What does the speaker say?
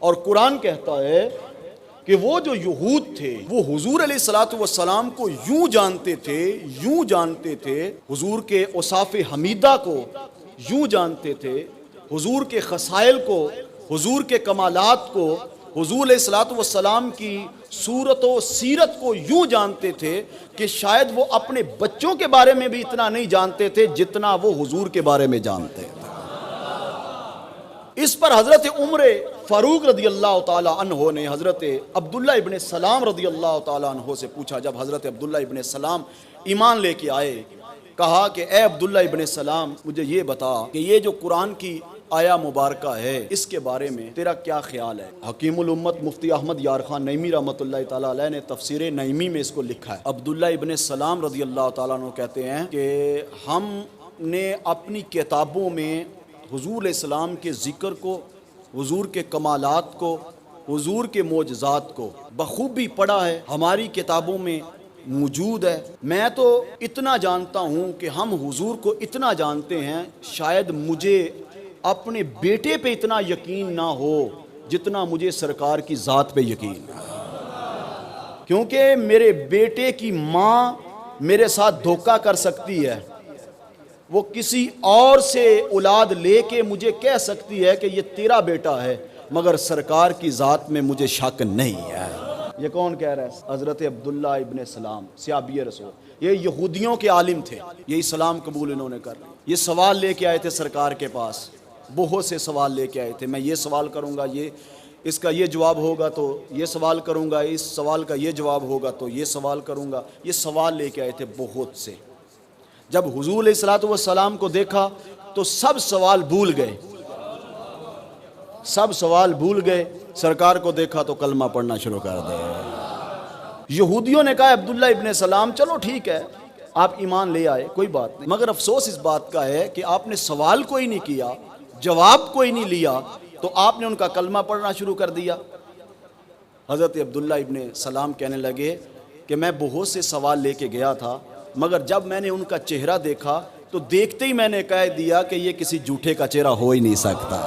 اور قرآن کہتا ہے کہ وہ جو یہود تھے وہ حضور علیہ الصلوۃ والسلام کو یوں جانتے تھے حضور کے اوصاف حمیدہ کو یوں جانتے تھے، حضور کے خصائل کو، حضور کے کمالات کو، حضور علیہ الصلوۃ والسلام کی صورت و سیرت کو یوں جانتے تھے کہ شاید وہ اپنے بچوں کے بارے میں بھی اتنا نہیں جانتے تھے جتنا وہ حضور کے بارے میں جانتے تھے۔ اس پر حضرت عمر فاروق رضی اللہ تعالی عنہ نے حضرت عبداللہ ابن سلام رضی اللہ تعالی عنہ سے پوچھا، جب حضرت عبداللہ ابن سلام ایمان لے کے آئے، کہا کہ اے عبداللہ ابن سلام مجھے یہ بتا کہ یہ جو قرآن کی آیا مبارکہ ہے اس کے بارے میں تیرا کیا خیال ہے؟ حکیم الامت مفتی احمد یار خان نعیمی رحمۃ اللہ تعالی علیہ نے تفسیر نعیمی میں اس کو لکھا ہے۔ عبداللہ ابن سلام رضی اللہ تعالیٰ عنہ کہتے ہیں کہ ہم نے اپنی کتابوں میں حضور علیہ السلام کے ذکر کو، حضور کے کمالات کو، حضور کے معجزات کو بخوبی پڑھا ہے، ہماری کتابوں میں موجود ہے۔ میں تو اتنا جانتا ہوں کہ ہم حضور کو اتنا جانتے ہیں، شاید مجھے اپنے بیٹے پہ اتنا یقین نہ ہو جتنا مجھے سرکار کی ذات پہ یقین ہے، کیونکہ میرے بیٹے کی ماں میرے ساتھ دھوکہ کر سکتی ہے، وہ کسی اور سے اولاد لے کے مجھے کہہ سکتی ہے کہ یہ تیرا بیٹا ہے، مگر سرکار کی ذات میں مجھے شک نہیں ہے۔ یہ کون کہہ رہا ہے؟ حضرت عبداللہ ابن سلام صحابی رسول، یہ یہودیوں کے عالم تھے، یہ اسلام قبول انہوں نے کر لی۔ یہ سوال لے کے آئے تھے سرکار کے پاس، بہت سے سوال لے کے آئے تھے، میں یہ سوال کروں گا، یہ اس کا یہ جواب ہوگا تو یہ سوال کروں گا، اس سوال کا یہ جواب ہوگا تو یہ سوال کروں گا، یہ سوال لے کے آئے تھے بہت سے۔ جب حضور علیہ الصلوۃ والسلام کو دیکھا تو سب سوال بھول گئے، سب سوال بھول گئے، سرکار کو دیکھا تو کلمہ پڑھنا شروع کر دے۔ یہودیوں نے کہا عبداللہ ابن سلام چلو ٹھیک ہے آپ ایمان لے آئے، کوئی بات نہیں، مگر افسوس اس بات کا ہے کہ آپ نے سوال کوئی نہیں کیا، جواب کوئی نہیں لیا، تو آپ نے ان کا کلمہ پڑھنا شروع کر دیا۔ حضرت عبداللہ ابن سلام کہنے لگے کہ میں بہت سے سوال لے کے گیا تھا، مگر جب میں نے ان کا چہرہ دیکھا تو دیکھتے ہی میں نے کہہ دیا کہ یہ کسی جھوٹے کا چہرہ ہو ہی نہیں سکتا۔